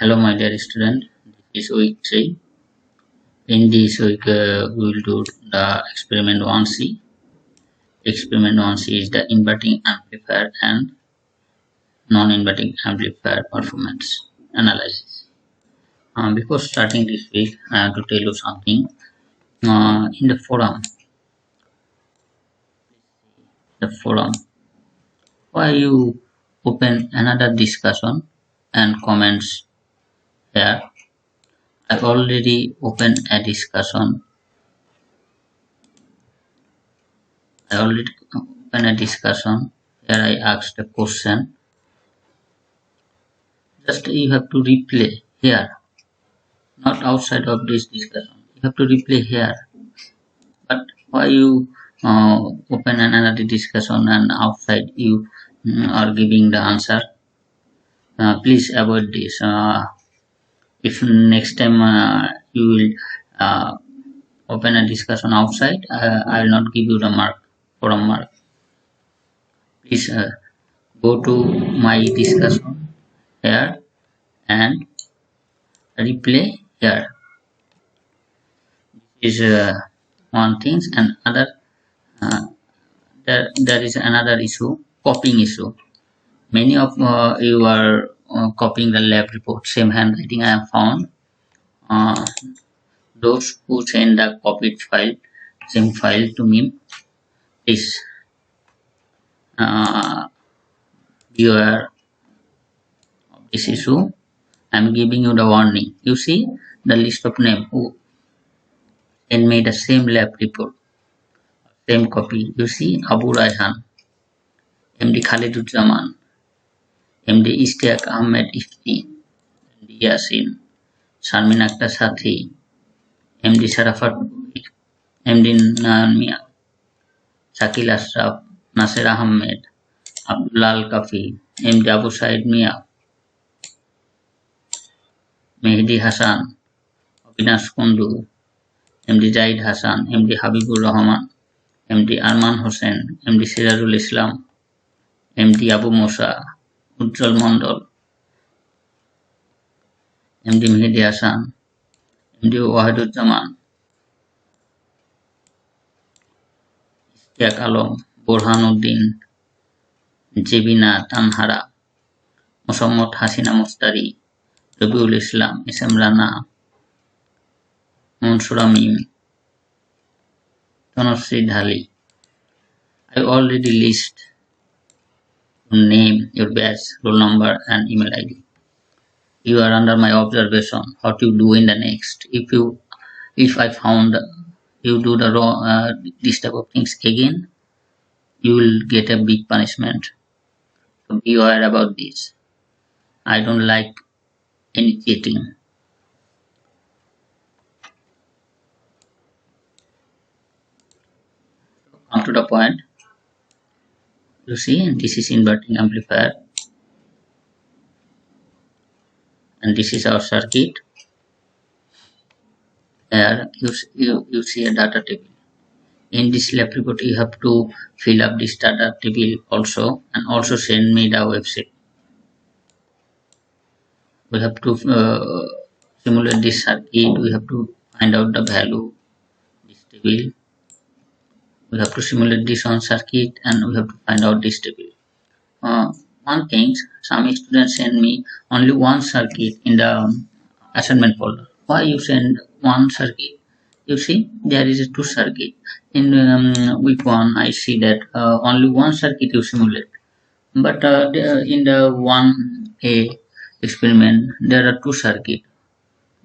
Hello, my dear student. This is week 3. In this week, we will do the experiment 1C. Experiment 1C is the inverting amplifier and non-inverting amplifier performance analysis. Before starting this week, I have to tell you something. In the forum, why you open another discussion and comments here. I already opened a discussion. Here I asked a question. Just you have to replay here, not outside of this discussion. You have to replay here. But why you open another discussion and outside you are giving the answer? Please avoid this. If next time you will open a discussion outside, I will not give you the forum mark. Please go to my discussion here and replay here. This is one thing, and other there is another issue, copying issue. Many of you are copying the lab report, same handwriting I have found. Those who send the copied file, same file to me, please beware of this issue. I am giving you the warning. You see the list of names who send me the same lab report, same copy. You see Abu Raihan, MD Khaliduzzaman, MD Ishtiaq Ahmed Ifti, MD Yasin, Sharmin Akhtar Sathi, MD Sharafat, MD Nayan Mia, Shakil Ashraf, Nasir Ahmed, Abdullah Kafi, MD Abu Said Mia, Mehdi Hassan, Avinash Kundu, MD Zaid Hassan, MD Habibur Rahman, MD Arman Hossain, MD Sirajul Islam, MD Abu Musa, Ujjwal Mondol, MD Mehdi Hassan, MD Wahiduzzaman, Ishtiaq Alam, Burhanuddin, Jebina Tanhara, Mosammad Hasina Mustari, Rabiul Islam, SM Rana, Mansur Amin, Tanasri Dhali. I already list your name, your batch, roll number and email ID. You are under my observation. What you do in the next. If I found you do the wrong this type of things again, you will get a big punishment. So be aware about this. I don't like any cheating. Come to the point. You see, this is inverting amplifier, and this is our circuit. Here you see a data table. In this lab report, you have to fill up this data table also, and also send me the website. We have to simulate this circuit. We have to find out the value this table. We have to simulate this on circuit, and we have to find out this table. One thing, some students send me only one circuit in the assignment folder. Why you send one circuit? You see, there is a two circuit. In week 1, I see that only one circuit you simulate. But in the 1A experiment, there are two circuits.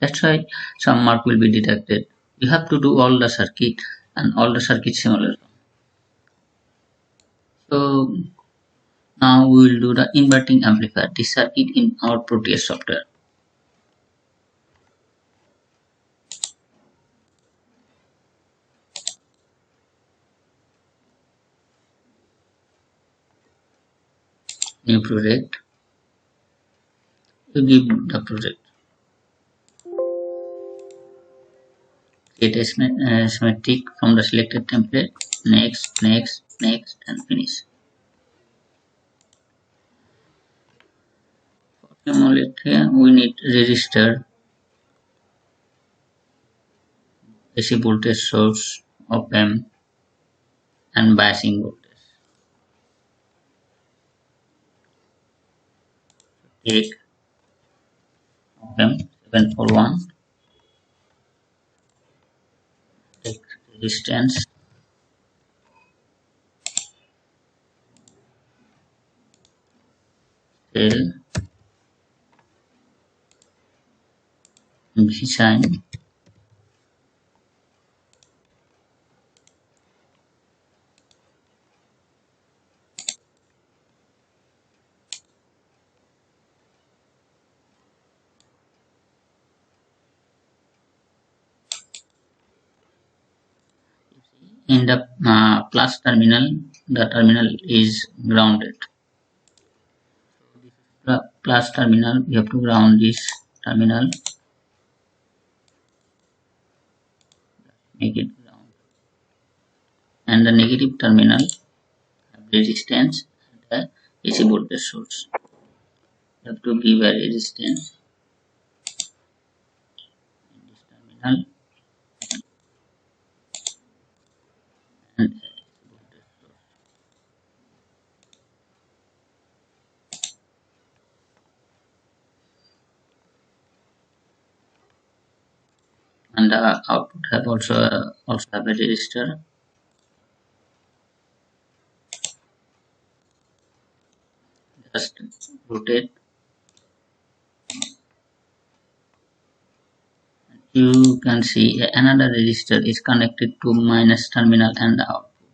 That's why some mark will be deducted. You have to do all the circuit and all the circuit simulation. So now we will do the inverting amplifier, this circuit in our Proteus software. New project. You give the project. Create a schematic from the selected template. Next, and finish. Simulate here, we need resistor, AC voltage source, op-amp, and biasing voltage. Take op-amp 741, take resistance, cell, V sign, in the plus terminal, the terminal is grounded. The plus terminal, we have to ground this terminal, make it ground, and the negative terminal have resistance and the AC voltage source. You have to give a resistance in this terminal and AC voltage source. And the output have also have a resistor. Just rotate. You can see another resistor is connected to minus terminal and the output.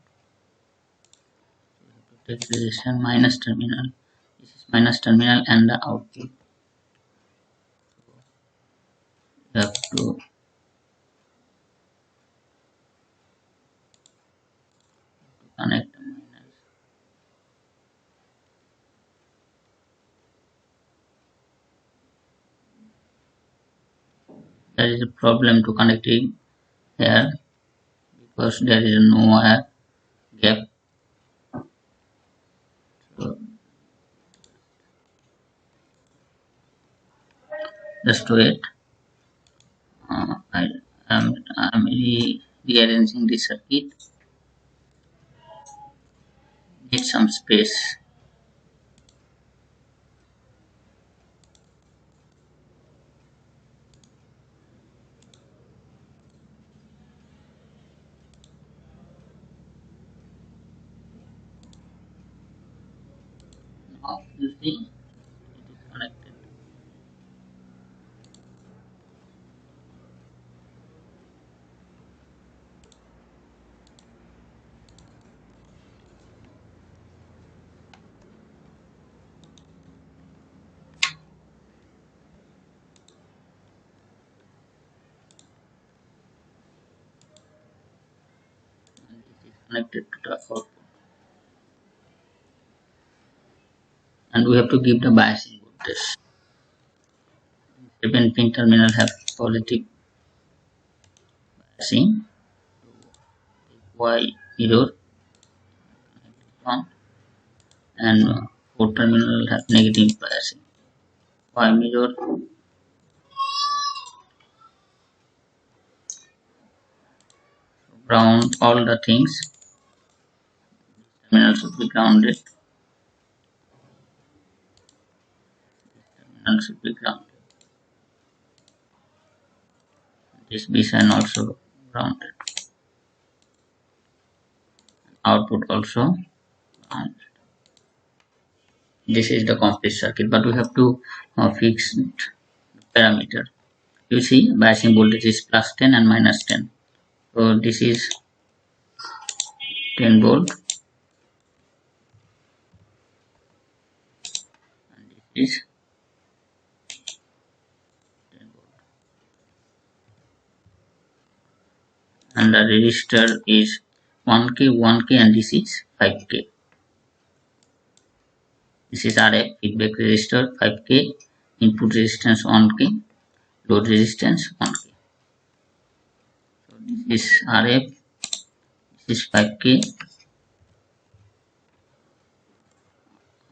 Take resistor minus terminal. This is minus terminal and the output. You have to connect the minus. There is a problem to connecting here because there is no wire gap. So just wait. I am rearranging the circuit. Need some space. Now you see it is connected. And this is connected to the output. And we have to give the biasing voltage. 7-pin terminal have positive biasing. Y mirror on, and 4 terminal have negative biasing. Y mirror ground all the things. Terminal should be grounded. Terminal should be grounded. This B sign also grounded. Output also grounded. This is the complete circuit, but we have to fix parameter. You see, biasing voltage is plus 10 and minus 10. So this is 10 volt, and this is 10 volt. And the resistor is 1K, 1K, and this is 5K. This is RF feedback resistor 5K, input resistance 1K, load resistance 1K. So this is RF, this is 5K,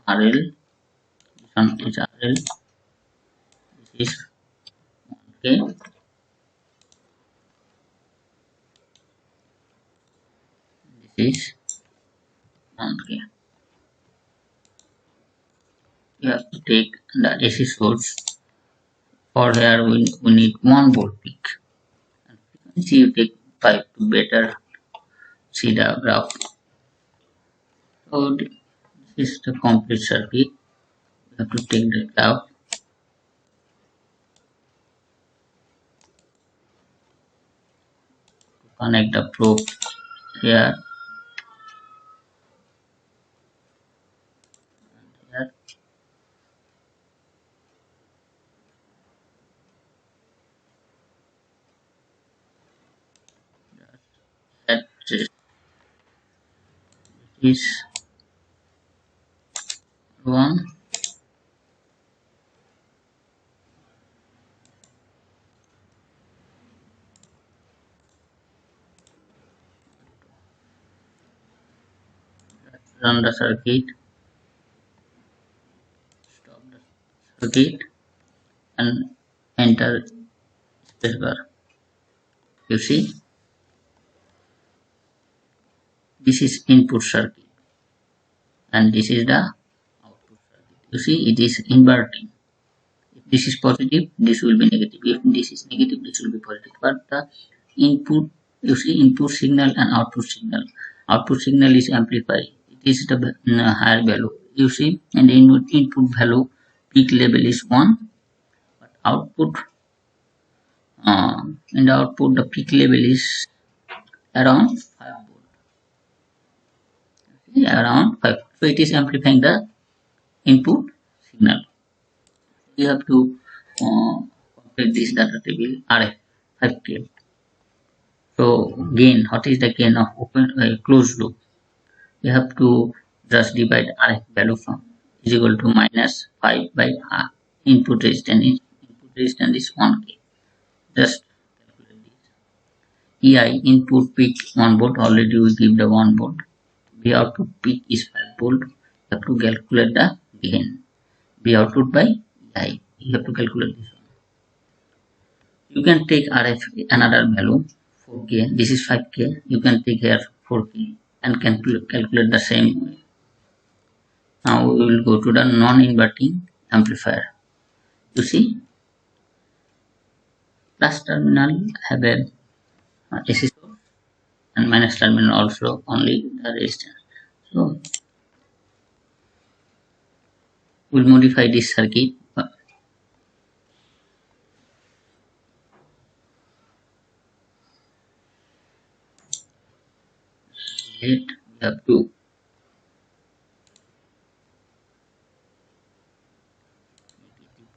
RL, this one is RL, is 1K. This is 1K. You have to take the AC source. For here we need 1 volt peak. And frequency you take 5 to better see the graph. So this is the complete circuit. You have to take the graph. Connect the probe here and here. That is one. Run the circuit, stop the circuit, and enter spacebar. You see, this is input circuit, and this is the output circuit. You see, it is inverting. If this is positive, this will be negative. If this is negative, this will be positive. But the input, you see, input signal and output signal. Output signal is amplified. It is the higher value. You see, and the input value peak level is 1, but output in the output the peak level is around 5 volt. Around 5. So it is amplifying the input signal. You have to complete this data table RF 5K. So gain, what is the gain of open closed loop? You have to just divide RF value from is equal to minus 5 by R. Input resistance is 1K. Just calculate this. EI input peak 1 volt, already we give the 1 volt. V output peak is 5 volt. You have to calculate the gain. V output by EI. You have to calculate this one. You can take RF another value 4K. This is 5K. You can take here 4K and calculate the same way. Now we will go to the non-inverting amplifier. You see, plus terminal have a AC source and minus terminal also only the resistance. So we'll modify this circuit. We have to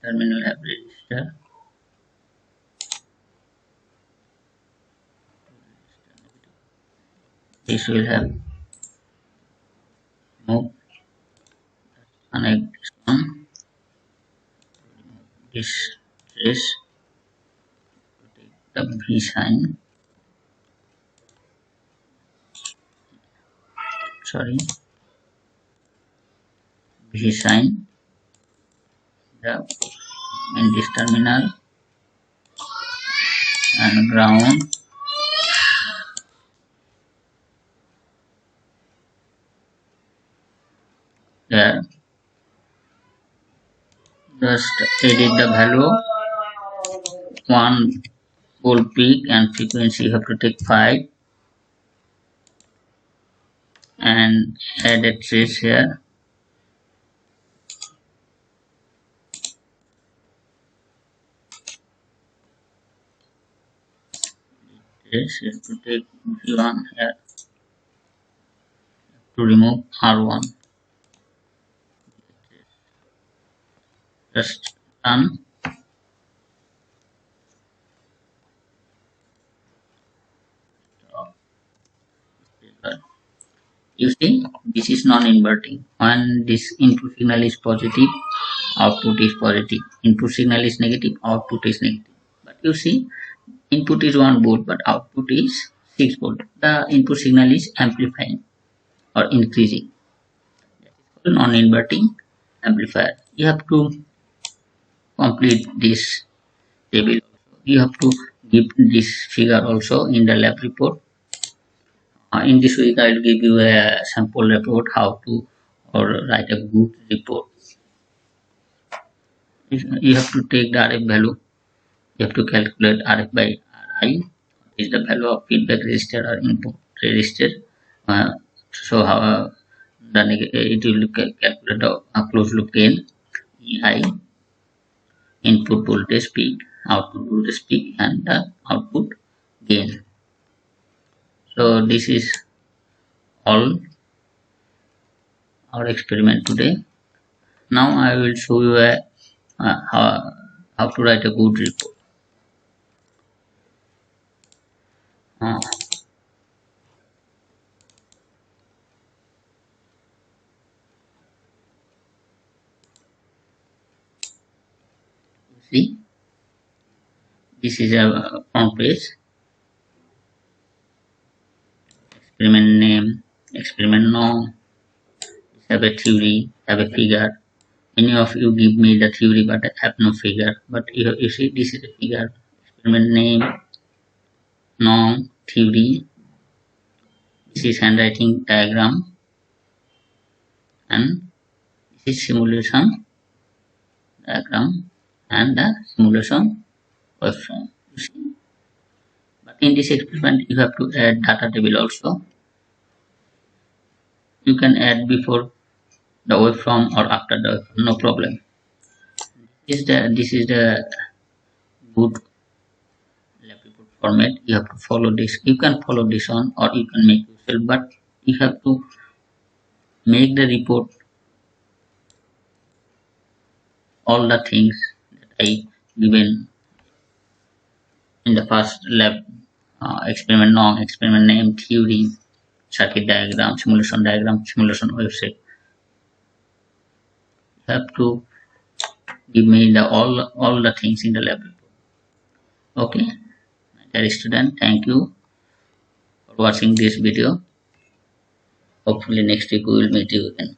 terminal have resistor. This will have no connect this one. This trace to take the V sign. Sorry, V sign. The in this terminal and ground. There, just edit the value 1 volt peak and frequency you have to take 5 and add a trace here. Trace you have to take V1 here to remove R1. Just done. You see, this is non-inverting. When this input signal is positive, output is positive. Input signal is negative, output is negative. But you see, input is 1 volt, but output is 6 volt. The input signal is amplifying or increasing. That is called non-inverting amplifier. You have to complete this table. You have to give this figure also in the lab report. In this week I will give you a sample report how to write a good report. You have to take the RF value. You have to calculate RF by RI is the value of feedback register or input register. So how it will calculate the closed loop gain EI, input voltage peak, output voltage peak, and the output gain. So this is all our experiment today. Now I will show you how to write a good report. See, this is a front page. Experiment name, experiment now. Have a theory, have a figure. Many of you give me the theory, but I have no figure. But you see, this is the figure. Experiment name, norm, theory. This is handwriting diagram, and this is simulation diagram and the simulation waveform. You see, but in this experiment, you have to add data table also. You can add before the waveform or after the waveform, no problem. This is the good lab report format. You have to follow this. You can follow this on, or you can make yourself, but you have to make the report all the things that I given in the first lab experiment long, experiment name, theory, circuit diagram, simulation website. You have to give me the all the things in the lab report. Okay, dear student, thank you for watching this video. Hopefully next week we will meet you again.